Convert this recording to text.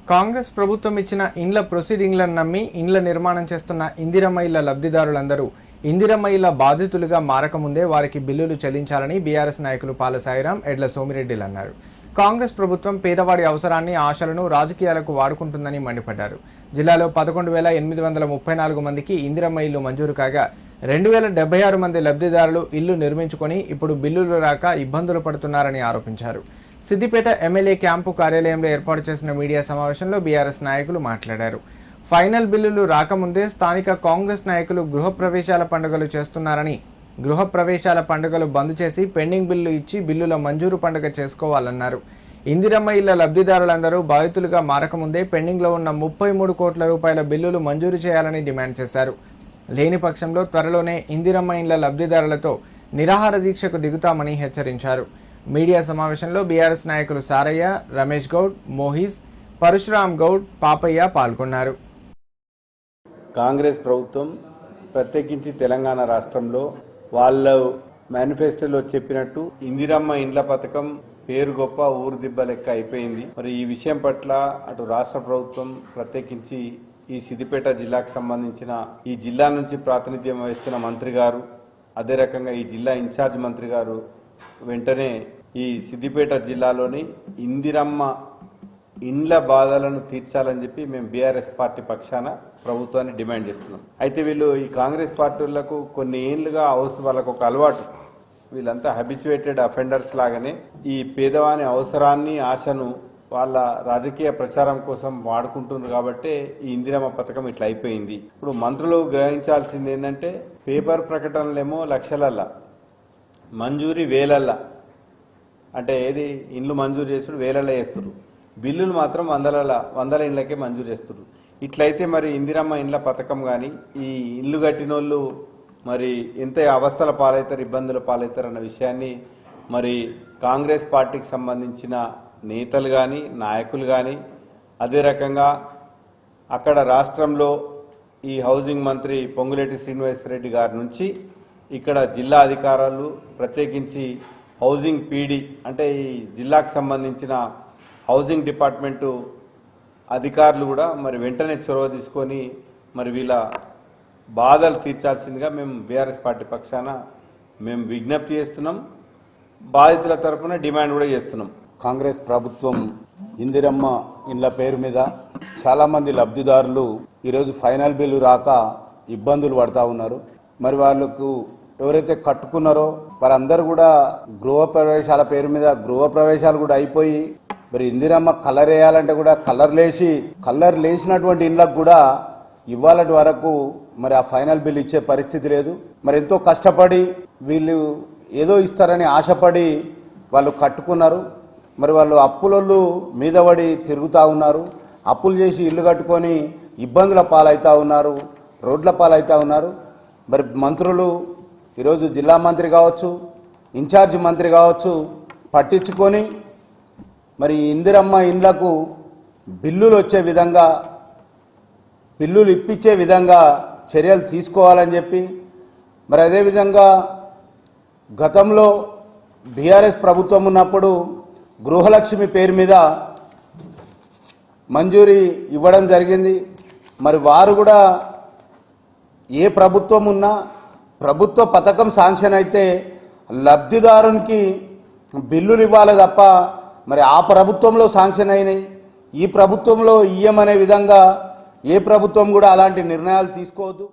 కాంగ్రెస్ ప్రభుత్వం ఇచ్చిన ఇండ్ల ప్రొసీడింగ్లను నమ్మి ఇండ్ల నిర్మాణం చేస్తున్న ఇందిరమ్మ ఇళ్ల లబ్ధిదారులందరూ ఇందిరమ్మ ఇళ్ల బాధితులుగా మారకముందే వారికి బిల్లులు చెల్లించాలని బీఆర్ఎస్ నాయకులు పాల సాయిరాం, ఎడ్ల సోమిరెడ్డిలు అన్నారు. కాంగ్రెస్ ప్రభుత్వం పేదవాడి అవసరాన్ని, ఆశలను రాజకీయాలకు వాడుకుంటుందని మండిపడ్డారు. జిల్లాలో 11,834 మందికి ఇందిరమ్మ ఇల్లు మంజూరు కాగా 2,076 మంది లబ్ధిదారులు ఇల్లు నిర్మించుకొని ఇప్పుడు బిల్లులు రాక ఇబ్బందులు పడుతున్నారని ఆరోపించారు. సిద్దిపేట ఎమ్మెల్యే క్యాంపు కార్యాలయంలో ఏర్పాటు చేసిన మీడియా సమావేశంలో బీఆర్ఎస్ నాయకులు మాట్లాడారు. ఫైనల్ బిల్లులు రాకముందే స్థానిక కాంగ్రెస్ నాయకులు గృహప్రవేశాల పండుగలు చేస్తున్నారని, గృహప్రవేశాల పండుగలు బంద్ చేసి పెండింగ్ బిల్లు ఇచ్చి బిల్లుల మంజూరు పండుగ చేసుకోవాలన్నారు. ఇందిరమ్మ ఇళ్ల లబ్ధిదారులందరూ బాధితులుగా మారకముందే పెండింగ్లో ఉన్న 33 కోట్ల రూపాయల బిల్లులు మంజూరు చేయాలని డిమాండ్ చేశారు. లేని పక్షంలో త్వరలోనే ఇందిరమ్మ ఇళ్ల లబ్ధిదారులతో నిరాహార దీక్షకు దిగుతామని హెచ్చరించారు. మీడియా సమావేశంలో బీఆర్ఎస్ నాయకులు సారయ్య, రమేష్ గౌడ్, మోహిస్, పరశురామ్ గౌడ్, పాపయ్య పాల్గొన్నారు. కాంగ్రెస్ ప్రభుత్వం ప్రత్యేకించి తెలంగాణ రాష్ట్రంలో వాళ్ళ మేనిఫెస్టోలో చెప్పినట్టు ఇందిరమ్మ ఇండ్ల పథకం పేరు గొప్ప ఊరు దిబ్బ లెక్క అయిపోయింది. మరి ఈ విషయం పట్ల అటు రాష్ట్ర ప్రభుత్వం, ప్రత్యేకించి ఈ సిద్దిపేట జిల్లాకు సంబంధించిన ఈ జిల్లా నుంచి ప్రాతినిధ్యం వహిస్తున్న మంత్రి గారు, అదే రకంగా ఈ జిల్లా ఇన్ఛార్జ్ మంత్రి గారు వెంటనే ఈ సిద్దిపేట జిల్లాలోని ఇందిరమ్మ ఇండ్ల బాధలను తీర్చాలని చెప్పి మేము బీఆర్ఎస్ పార్టీ పక్షాన ప్రభుత్వాన్ని డిమాండ్ చేస్తున్నాం. అయితే వీళ్ళు ఈ కాంగ్రెస్ పార్టీలకు కొన్ని ఏళ్లుగా వాళ్ళకు ఒక అలవాటు, వీళ్ళంతా హ్యాబిచువేటెడ్ అఫెండర్స్ లాగానే ఈ పేదవాని అవసరాన్ని, ఆశను వాళ్ళ రాజకీయ ప్రచారం కోసం వాడుకుంటున్నారు. కాబట్టి ఈ ఇందిరమ్మ పథకం ఇట్లా అయిపోయింది. ఇప్పుడు మంత్రులు గ్రహించాల్సింది ఏంటంటే, పేపర్ ప్రకటనలేమో లక్షలల్లా, మంజూరీ వేలల్లా, అంటే ఏది ఇండ్లు మంజూరు చేస్తుడు వేలల్లో చేస్తున్నారు, బిల్లులు మాత్రం వందల ఇండ్లకే మంజూరు చేస్తున్నారు. ఇట్లయితే మరి ఇందిరమ్మ ఇండ్ల పథకం కానీ ఈ ఇల్లు కట్టినోళ్ళు మరి ఎంత అవస్థల పాలవుతారు, ఇబ్బందుల పాలవుతారు అన్న విషయాన్ని మరి కాంగ్రెస్ పార్టీకి సంబంధించిన నేతలు కానీ, నాయకులు కానీ, అదే రకంగా అక్కడ రాష్ట్రంలో ఈ హౌసింగ్ మంత్రి పొంగులేటి శ్రీనివాసరెడ్డి గారి నుంచి ఇక్కడ జిల్లా అధికారులు, ప్రత్యేకించి హౌసింగ్ పీడీ అంటే ఈ జిల్లాకు సంబంధించిన హౌసింగ్ డిపార్ట్మెంటు అధికారులు కూడా మరి వెంటనే చొరవ తీసుకొని మరి వీళ్ళ బాధలు తీర్చాల్సిందిగా మేము బీఆర్ఎస్ పార్టీ పక్షాన మేము విజ్ఞప్తి చేస్తున్నాం. బాధితుల తరఫున డిమాండ్ కూడా చేస్తున్నాం. కాంగ్రెస్ ప్రభుత్వం ఇందిరమ్మ ఇండ్ల పేరు మీద చాలామంది లబ్ధిదారులు ఈరోజు ఫైనల్ బిల్లు రాక ఇబ్బందులు పడతా ఉన్నారు. మరి వాళ్ళకు ఎవరైతే కట్టుకున్నారో వాళ్ళందరూ కూడా గృహప్రవేశాల పేరు మీద గృహప్రవేశాలు కూడా అయిపోయి, మరి ఇందిరమ్మ కలర్ వేయాలంటే కూడా కలర్ లేచినటువంటి ఇండ్లకు కూడా ఇవాళటి వరకు మరి ఆ ఫైనల్ బిల్ ఇచ్చే పరిస్థితి లేదు. మరి ఎంతో కష్టపడి వీళ్ళు ఏదో ఇస్తారని ఆశపడి వాళ్ళు కట్టుకున్నారు. మరి వాళ్ళు అప్పులలో మీద పడి తిరుగుతూ ఉన్నారు. అప్పులు చేసి ఇల్లు కట్టుకొని ఇబ్బందుల పాలవుతూ ఉన్నారు, రోడ్ల పాలవుతూ ఉన్నారు. మరి మంత్రులు ఈరోజు జిల్లా మంత్రి కావచ్చు, ఇన్ఛార్జ్ మంత్రి కావచ్చు పట్టించుకొని మరి ఇందిరమ్మ ఇండ్లకు బిల్లులు వచ్చే విధంగా, బిల్లులు ఇప్పించే విధంగా చర్యలు తీసుకోవాలని చెప్పి, మరి అదేవిధంగా గతంలో బీఆర్ఎస్ ప్రభుత్వం ఉన్నప్పుడు గృహలక్ష్మి పేరు మీద మంజూరీ ఇవ్వడం జరిగింది. మరి వారు కూడా ఏ ప్రభుత్వం ఉన్నా ప్రభుత్వ పథకం శాంక్షన్ అయితే లబ్ధిదారునికి బిల్లులు ఇవ్వాలి తప్ప మరి ఆ ప్రభుత్వంలో శాంక్షన్ అయినాయి, ఈ ప్రభుత్వంలో ఇయ్యమనే విధంగా ఏ ప్రభుత్వం కూడా అలాంటి నిర్ణయాలు తీసుకోవద్దు.